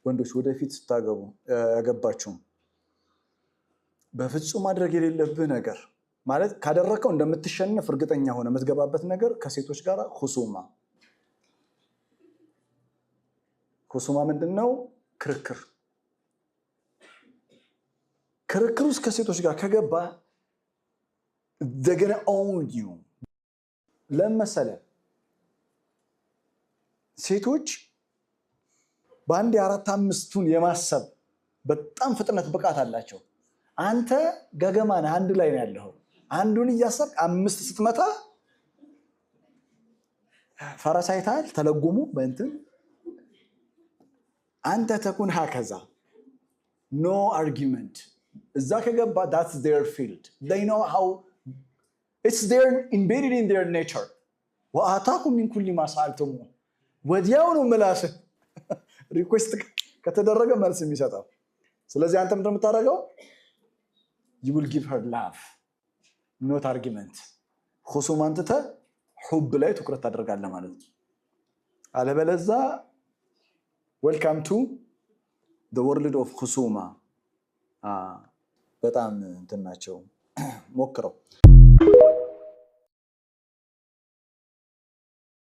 ወንዶች ወደፊት ስታገቡ ያገባችሁ በፍጹም ማድረግ የሌለብህ ነገር ማለት ካደረከው እንደምትሸነፍ እርግጠኛ ሆነ የምትገባበት ነገር ከሴቶች ጋር ሁሱማ ምንድነው? ክርክር ውስጥ ከሴቶች ጋር ከገባ they're gonna own you ለምሳሌ ሴቶች በአንድ የአራት አምስቱን የማሰብ በጣም ፍጥነት ብቃት አላቸው። አንተ ገገማን አንድ ላይ ነው ያለው። አንዱን እያሰብክ አምስት ስትመታ ፈረሳይታል ተለጎሙ በእንትን አንተ ተኩን ሀከዛ no argument እዛ ከገባ that's their field they know how it's there embedded in their nature وآتاكم من كل ما سألتموه ወዲያው ነው ምላስ ሪኩዌስት ከተደረገ መልስ የሚሰጣው። ስለዚህ አንተ ምንድነው የምታደርገው? you will give her love not argument ሁሱማን ትተህ ሁብ ላይ ትኩረት ታደርጋለህ ማለት ነው። አለበለዛ welcome to the world of ሁሱማ በጣም እንትን ናቸው ሞክረው